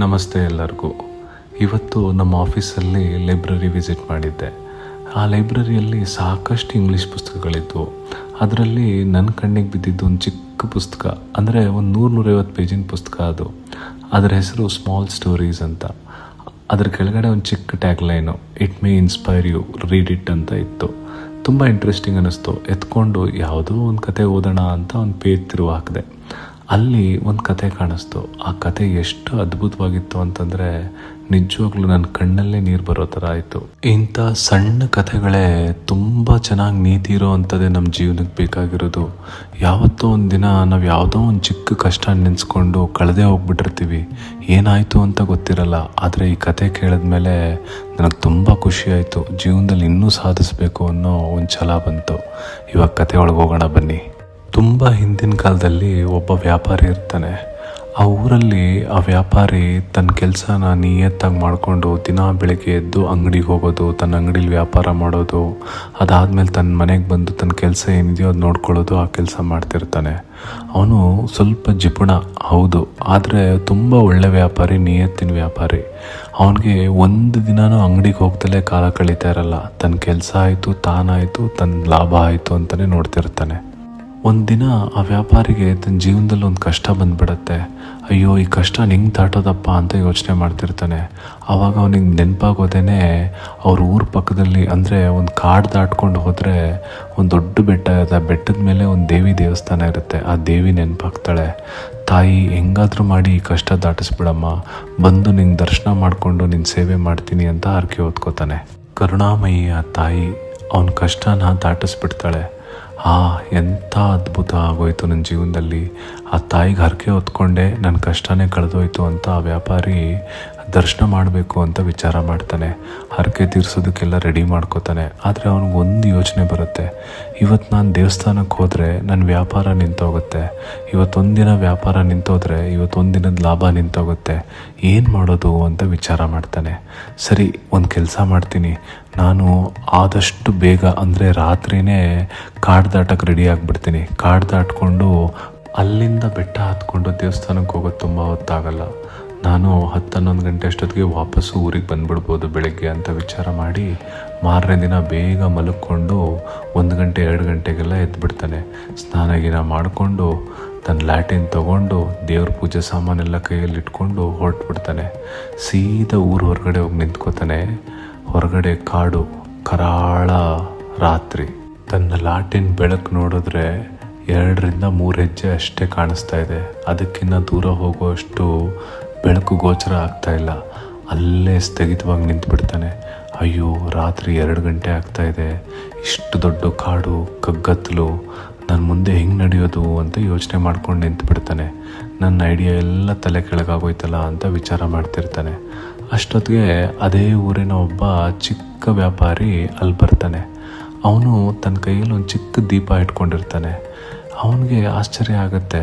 ನಮಸ್ತೆ ಎಲ್ಲರಿಗೂ. ಇವತ್ತು ನಮ್ಮ ಆಫೀಸಲ್ಲಿ ಲೈಬ್ರರಿ ವಿಸಿಟ್ ಮಾಡಿದ್ದೆ. ಆ ಲೈಬ್ರರಿಯಲ್ಲಿ ಸಾಕಷ್ಟು ಇಂಗ್ಲೀಷ್ ಪುಸ್ತಕಗಳಿದ್ವು. ಅದರಲ್ಲಿ ನನ್ನ ಕಣ್ಣಿಗೆ ಬಿದ್ದಿದ್ದು ಒಂದು ಚಿಕ್ಕ ಪುಸ್ತಕ, ಅಂದರೆ ಒಂದು 100-150 ಪೇಜಿನ ಪುಸ್ತಕ. ಅದರ ಹೆಸರು ಸ್ಮಾಲ್ ಸ್ಟೋರೀಸ್ ಅಂತ. ಅದರ ಕೆಳಗಡೆ ಒಂದು ಚಿಕ್ಕ tagline, it may inspire you, read it ಅಂತ ಇತ್ತು. ತುಂಬ ಇಂಟ್ರೆಸ್ಟಿಂಗ್ ಅನ್ನಿಸ್ತು. ಎತ್ಕೊಂಡು ಯಾವುದೋ ಒಂದು ಕತೆ ಓದೋಣ ಅಂತ ಒಂದು ಪೇಜ್ ತಿರುವು ಹಾಕಿದೆ. ಅಲ್ಲಿ ಒಂದು ಕತೆ ಕಾಣಿಸ್ತು. ಆ ಕತೆ ಎಷ್ಟು ಅದ್ಭುತವಾಗಿತ್ತು ಅಂತಂದರೆ ನಿಜವಾಗ್ಲೂ ನನ್ನ ಕಣ್ಣಲ್ಲೇ ನೀರು ಬರೋ ಥರ ಆಯಿತು. ಇಂಥ ಸಣ್ಣ ಕಥೆಗಳೇ ತುಂಬ ಚೆನ್ನಾಗಿ ನೀತಿ ಇರೋ ಅಂಥದ್ದೇ ನಮ್ಮ ಜೀವನಕ್ಕೆ ಬೇಕಾಗಿರೋದು. ಯಾವತ್ತೋ ಒಂದು ದಿನ ನಾವು ಯಾವುದೋ ಒಂದು ಚಿಕ್ಕ ಕಷ್ಟ ನೆನೆಸ್ಕೊಂಡು ಕಳೆದೇ ಹೋಗ್ಬಿಟ್ಟಿರ್ತೀವಿ. ಏನಾಯಿತು ಅಂತ ಗೊತ್ತಿರಲ್ಲ. ಆದರೆ ಈ ಕತೆ ಕೇಳಿದ್ಮೇಲೆ ನನಗೆ ತುಂಬ ಖುಷಿ ಆಯಿತು. ಜೀವನದಲ್ಲಿ ಇನ್ನೂ ಸಾಧಿಸಬೇಕು ಅನ್ನೋ ಒಂದು ಛಲ ಬಂತು. ಇವಾಗ ಕತೆ ಒಳಗೆ ಹೋಗೋಣ ಬನ್ನಿ. ತುಂಬ ಹಿಂದಿನ ಕಾಲದಲ್ಲಿ ಒಬ್ಬ ವ್ಯಾಪಾರಿ ಇರ್ತಾನೆ. ಆ ಊರಲ್ಲಿ ಆ ವ್ಯಾಪಾರಿ ತನ್ನ ಕೆಲಸನ ನಿಯತ್ತಾಗಿ ಮಾಡಿಕೊಂಡು ದಿನ ಬೆಳಗ್ಗೆ ಎದ್ದು ಅಂಗಡಿಗೆ ಹೋಗೋದು, ತನ್ನ ಅಂಗಡೀಲಿ ವ್ಯಾಪಾರ ಮಾಡೋದು, ಅದಾದಮೇಲೆ ತನ್ನ ಮನೆಗೆ ಬಂದು ತನ್ನ ಕೆಲಸ ಏನಿದೆಯೋ ಅದು ನೋಡ್ಕೊಳ್ಳೋದು, ಆ ಕೆಲಸ ಮಾಡ್ತಿರ್ತಾನೆ. ಅವನು ಸ್ವಲ್ಪ ಜಿಪುಣ ಹೌದು, ಆದರೆ ತುಂಬ ಒಳ್ಳೆ ವ್ಯಾಪಾರಿ, ನಿಯತ್ತಿನ ವ್ಯಾಪಾರಿ. ಅವನಿಗೆ ಒಂದು ದಿನನೂ ಅಂಗಡಿಗೆ ಹೋಗ್ದಲೇ ಕಾಲ ಕಳೀತಾ ಇರಲ್ಲ. ತನ್ನ ಕೆಲಸ ಆಯಿತು, ತಾನಾಯಿತು, ತನ್ನ ಲಾಭ ಆಯಿತು ಅಂತಲೇ ನೋಡ್ತಿರ್ತಾನೆ. ಒಂದು ದಿನ ಆ ವ್ಯಾಪಾರಿಗೆ ತನ್ನ ಜೀವನದಲ್ಲಿ ಒಂದು ಕಷ್ಟ ಬಂದುಬಿಡತ್ತೆ. ಅಯ್ಯೋ, ಈ ಕಷ್ಟ ಹೆಂಗೆ ದಾಟೋದಪ್ಪ ಅಂತ ಯೋಚನೆ ಮಾಡ್ತಿರ್ತಾನೆ. ಆವಾಗ ಅವನಿಗೆ ನೆನಪಾಗೋದೇ ಅವ್ರ ಊರ ಪಕ್ಕದಲ್ಲಿ, ಅಂದರೆ ಒಂದು ಕಾಡು ದಾಟ್ಕೊಂಡು ಹೋದರೆ ಒಂದು ದೊಡ್ಡ ಬೆಟ್ಟ ಇದೆ. ಆ ಬೆಟ್ಟದ ಮೇಲೆ ಒಂದು ದೇವಿ ದೇವಸ್ಥಾನ ಇರುತ್ತೆ. ಆ ದೇವಿ ನೆನಪಾಗ್ತಾಳೆ. ತಾಯಿ, ಹೆಂಗಾದರೂ ಮಾಡಿ ಈ ಕಷ್ಟ ದಾಟಿಸ್ಬಿಡಮ್ಮ, ಬಂದು ನಿನ್ನ ದರ್ಶನ ಮಾಡಿಕೊಂಡು ನಿನ್ನ ಸೇವೆ ಮಾಡ್ತೀನಿ ಅಂತ ಹರಕೆ ಹೊತ್ಕೋತಾನೆ. ಕರುಣಾಮಯಿ ಆ ತಾಯಿ ಅವನ ಕಷ್ಟನ ದಾಟಿಸ್ಬಿಡ್ತಾಳೆ. ಎಂಥ ಅದ್ಭುತ ಆಗೋಯ್ತು ನನ್ನ ಜೀವನದಲ್ಲಿ. ಆ ತಾಯಿಗೆ ಹರಕೆ ಹೊತ್ಕೊಂಡೆ ನನ್ನ ಕಷ್ಟನೇ ಕಳೆದೋಯ್ತು ಅಂತ ಆ ವ್ಯಾಪಾರಿ ದರ್ಶನ ಮಾಡಬೇಕು ಅಂತ ವಿಚಾರ ಮಾಡ್ತಾನೆ. ಹರಕೆ ತೀರಿಸೋದಕ್ಕೆಲ್ಲ ರೆಡಿ ಮಾಡ್ಕೋತಾನೆ. ಆದರೆ ಅವನಿಗೆ ಒಂದು ಯೋಚನೆ ಬರುತ್ತೆ. ಇವತ್ತು ನಾನು ದೇವಸ್ಥಾನಕ್ಕೆ ಹೋದರೆ ನನ್ನ ವ್ಯಾಪಾರ ನಿಂತೋಗುತ್ತೆ. ಇವತ್ತೊಂದಿನ ವ್ಯಾಪಾರ ನಿಂತೋದ್ರೆ ಇವತ್ತೊಂದು ದಿನದ ಲಾಭ ನಿಂತೋಗುತ್ತೆ. ಏನು ಮಾಡೋದು ಅಂತ ವಿಚಾರ ಮಾಡ್ತಾನೆ. ಸರಿ, ಒಂದು ಕೆಲಸ ಮಾಡ್ತೀನಿ. ನಾನು ಆದಷ್ಟು ಬೇಗ, ಅಂದರೆ ರಾತ್ರಿಯೇ ಕಾಡು ದಾಟಕ್ಕೆ ರೆಡಿ ಆಗಿಬಿಡ್ತೀನಿ. ಕಾಡು ದಾಟ್ಕೊಂಡು ಅಲ್ಲಿಂದ ಬೆಟ್ಟ ಹತ್ಕೊಂಡು ದೇವಸ್ಥಾನಕ್ಕೆ ಹೋಗೋದು ತುಂಬ ಹೊತ್ತಾಗಲ್ಲ. ನಾನು 10-11 ಗಂಟೆ ಅಷ್ಟೊತ್ತಿಗೆ ವಾಪಸ್ಸು ಊರಿಗೆ ಬಂದುಬಿಡ್ಬೋದು ಬೆಳಗ್ಗೆ ಅಂತ ವಿಚಾರ ಮಾಡಿ ಮಾರನೇ ದಿನ ಬೇಗ ಮಲಕ್ಕೊಂಡು 1 ಗಂಟೆ 2 ಗಂಟೆಗೆಲ್ಲ ಎದ್ಬಿಡ್ತಾನೆ. ಸ್ನಾನ ಮಾಡಿಕೊಂಡು ತನ್ನ ಲ್ಯಾಟಿನ್ ತೊಗೊಂಡು ದೇವ್ರ ಪೂಜೆ ಸಾಮಾನೆಲ್ಲ ಕೈಯಲ್ಲಿ ಇಟ್ಕೊಂಡು ಹೊರಟ್ಬಿಡ್ತಾನೆ. ಸೀದಾ ಊರು ಹೊರಗಡೆ ಹೋಗಿ ನಿಂತ್ಕೋತಾನೆ. ಹೊರಗಡೆ ಕಾಡು, ಕರಾಳ ರಾತ್ರಿ. ತನ್ನ ಲ್ಯಾಟಿನ್ ಬೆಳಕು ನೋಡಿದ್ರೆ 2-3 ಹೆಜ್ಜೆ ಅಷ್ಟೇ ಕಾಣಿಸ್ತಾ ಇದೆ. ಅದಕ್ಕಿಂತ ದೂರ ಹೋಗುವಷ್ಟು ಬೆಳಕು ಗೋಚರ ಆಗ್ತಾ ಇಲ್ಲ. ಅಲ್ಲೇ ಸ್ಥಗಿತವಾಗಿ ನಿಂತುಬಿಡ್ತಾನೆ. ಅಯ್ಯೋ, ರಾತ್ರಿ 2 ಗಂಟೆ ಆಗ್ತಾ ಇದೆ. ಇಷ್ಟು ದೊಡ್ಡ ಕಾಡು, ಕಗ್ಗತ್ತಲು, ನಾನು ಮುಂದೆ ಹೆಂಗೆ ನಡೆಯೋದು ಅಂತ ಯೋಚನೆ ಮಾಡ್ಕೊಂಡು ನಿಂತುಬಿಡ್ತಾನೆ. ನನ್ನ ಐಡಿಯಾ ಎಲ್ಲ ತಲೆ ಕೆಳಗಾಗೋಯ್ತಲ್ಲ ಅಂತ ವಿಚಾರ ಮಾಡ್ತಿರ್ತಾನೆ. ಅಷ್ಟೊತ್ತಿಗೆ ಅದೇ ಊರಿನ ಒಬ್ಬ ಚಿಕ್ಕ ವ್ಯಾಪಾರಿ ಅಲ್ಲಿ ಬರ್ತಾನೆ. ಅವನು ತನ್ನ ಕೈಯಲ್ಲಿ ಒಂದು ಚಿಕ್ಕ ದೀಪ ಇಟ್ಕೊಂಡಿರ್ತಾನೆ. ಅವನಿಗೆ ಆಶ್ಚರ್ಯ ಆಗುತ್ತೆ.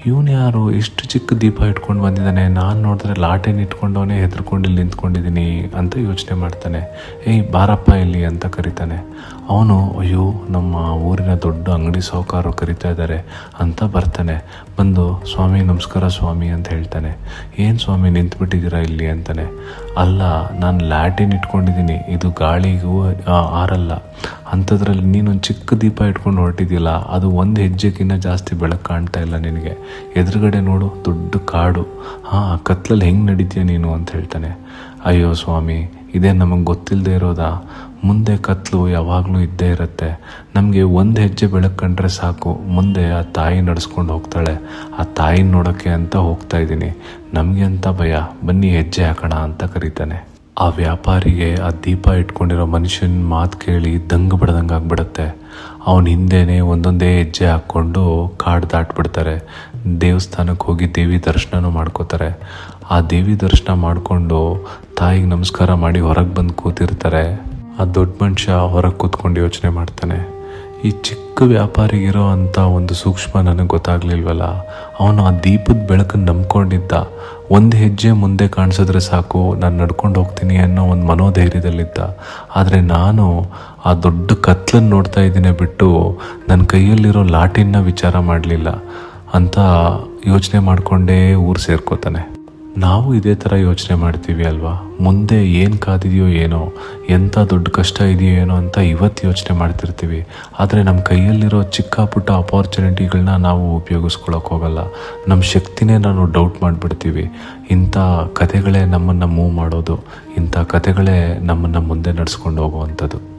ಇವನು ಯಾರು, ಇಷ್ಟು ಚಿಕ್ಕ ದೀಪ ಇಟ್ಕೊಂಡು ಬಂದಿದ್ದಾನೆ? ನಾನು ನೋಡಿದ್ರೆ ಲಾಟೇನ್ ಇಟ್ಕೊಂಡವನೇ ಹೆದರ್ಕೊಂಡು ಇಲ್ಲಿ ನಿಂತ್ಕೊಂಡಿದ್ದೀನಿ ಅಂತ ಯೋಚನೆ ಮಾಡ್ತಾನೆ. ಏಯ್ ಬಾರಪ್ಪ ಇಲ್ಲಿ ಅಂತ ಕರೀತಾನೆ. ಅವನು, ಅಯ್ಯೋ, ನಮ್ಮ ಊರಿನ ದೊಡ್ಡ ಅಂಗಡಿ ಸಾಹುಕಾರರು ಕರಿತಾ ಇದ್ದಾರೆ ಅಂತ ಬರ್ತಾನೆ. ಬಂದು, ಸ್ವಾಮಿ ನಮಸ್ಕಾರ ಸ್ವಾಮಿ ಅಂತ ಹೇಳ್ತಾನೆ. ಏನು ಸ್ವಾಮಿ ನಿಂತ್ಬಿಟ್ಟಿದ್ದೀರಾ ಇಲ್ಲಿ ಅಂತಾನೆ. ಅಲ್ಲ, ನಾನು ಲ್ಯಾಟಿನ್ ಇಟ್ಕೊಂಡಿದ್ದೀನಿ, ಇದು ಗಾಳಿಗೂ ಆರಲ್ಲ. ಅಂಥದ್ರಲ್ಲಿ ನೀನೊಂದು ಚಿಕ್ಕ ದೀಪ ಇಟ್ಕೊಂಡು ಹೊರಟಿದ್ದಿಲ್ಲ, ಅದು ಒಂದು ಹೆಜ್ಜೆಗಿನ್ನ ಜಾಸ್ತಿ ಬೆಳಕು ಕಾಣ್ತಾ ಇಲ್ಲ ನಿನಗೆ. ಎದುರುಗಡೆ ನೋಡು, ದೊಡ್ಡ ಕಾಡು. ಕತ್ಲಲ್ಲಿ ಹೆಂಗೆ ನಡೀತೀಯ ನೀನು ಅಂತ ಹೇಳ್ತಾನೆ. ಅಯ್ಯೋ ಸ್ವಾಮಿ, ಇದೇ ನಮಗೆ ಗೊತ್ತಿಲ್ಲದೆ ಇರೋದಾ? ಮುಂದೆ ಕತ್ಲು ಯಾವಾಗಲೂ ಇದ್ದೇ ಇರುತ್ತೆ. ನಮಗೆ ಒಂದು ಹೆಜ್ಜೆ ಬೆಳಕು ಕಂಡ್ರೆ ಸಾಕು, ಮುಂದೆ ಆ ತಾಯಿ ನಡೆಸ್ಕೊಂಡು ಹೋಗ್ತಾಳೆ. ಆ ತಾಯಿನ ನೋಡೋಕ್ಕೆ ಅಂತ ಹೋಗ್ತಾ ಇದ್ದೀನಿ. ನಮಗೆ ಅಂತ ಭಯ, ಬನ್ನಿ ಹೆಜ್ಜೆ ಹಾಕೋಣ ಅಂತ ಕರೀತಾನೆ. ಆ ವ್ಯಾಪಾರಿಗೆ ಆ ದೀಪ ಇಟ್ಕೊಂಡಿರೋ ಮನುಷ್ಯನ ಮಾತು ಕೇಳಿ ದಂಗು ಬಡ್ದಂಗೆ ಆಗ್ಬಿಡುತ್ತೆ. ಅವನ ಹಿಂದೆನೇ ಒಂದೊಂದೇ ಹೆಜ್ಜೆ ಹಾಕ್ಕೊಂಡು ಕಾಡು ದಾಟ್ಬಿಡ್ತಾರೆ. ದೇವಸ್ಥಾನಕ್ಕೆ ಹೋಗಿ ದೇವಿ ದರ್ಶನನೂ ಮಾಡ್ಕೋತಾರೆ. ಆ ದೇವಿ ದರ್ಶನ ಮಾಡಿಕೊಂಡು ತಾಯಿಗೆ ನಮಸ್ಕಾರ ಮಾಡಿ ಹೊರಗೆ ಬಂದು ಕೂತಿರ್ತಾರೆ. ಆ ದೊಡ್ಡ ಮನುಷ್ಯ ಹೊರಗೆ ಕೂತ್ಕೊಂಡು ಯೋಚನೆ ಮಾಡ್ತಾನೆ. ಈ ಚಿಕ್ಕ ವ್ಯಾಪಾರಿಗಿರೋ ಅಂಥ ಒಂದು ಸೂಕ್ಷ್ಮ ನನಗೆ ಗೊತ್ತಾಗ್ಲಿಲ್ವಲ್ಲ. ಅವನು ಆ ದೀಪದ ಬೆಳಕನ್ನು ನಂಬ್ಕೊಂಡಿದ್ದ. ಒಂದು ಹೆಜ್ಜೆ ಮುಂದೆ ಕಾಣಿಸಿದ್ರೆ ಸಾಕು, ನಾನು ನಡ್ಕೊಂಡು ಹೋಗ್ತೀನಿ ಅನ್ನೋ ಒಂದು ಮನೋಧೈರ್ಯದಲ್ಲಿದ್ದ. ಆದರೆ ನಾನು ಆ ದೊಡ್ಡ ಕತ್ಲನ್ನು ನೋಡ್ತಾ ಇದ್ದೀನಿ ಬಿಟ್ಟು ನನ್ನ ಕೈಯಲ್ಲಿರೋ ಲಾಟಿನ ವಿಚಾರ ಮಾಡಲಿಲ್ಲ ಅಂತ ಯೋಚನೆ ಮಾಡಿಕೊಂಡೇ ಊರು ಸೇರ್ಕೋತಾನೆ. ನಾವು ಇದೇ ಥರ ಯೋಚನೆ ಮಾಡ್ತೀವಿ ಅಲ್ವಾ, ಮುಂದೆ ಏನು ಕಾದಿದೆಯೋ ಏನೋ, ಎಂಥ ದೊಡ್ಡ ಕಷ್ಟ ಇದೆಯೋ ಏನೋ ಅಂತ ಇವತ್ತು ಯೋಚನೆ ಮಾಡ್ತಿರ್ತೀವಿ. ಆದರೆ ನಮ್ಮ ಕೈಯಲ್ಲಿರೋ ಚಿಕ್ಕ ಪುಟ್ಟ ಅಪಾರ್ಚುನಿಟಿಗಳನ್ನ ನಾವು ಉಪಯೋಗಿಸ್ಕೊಳಕ್ಕೆ ಹೋಗಲ್ಲ. ನಮ್ಮ ಶಕ್ತಿನೇ ನಾವು ಡೌಟ್ ಮಾಡಿಬಿಡ್ತೀವಿ. ಇಂಥ ಕಥೆಗಳೇ ನಮ್ಮನ್ನು ಮೂವ್ ಮಾಡೋದು, ಇಂಥ ಕಥೆಗಳೇ ನಮ್ಮನ್ನು ಮುಂದೆ ನಡೆಸ್ಕೊಂಡು ಹೋಗುವಂಥದ್ದು.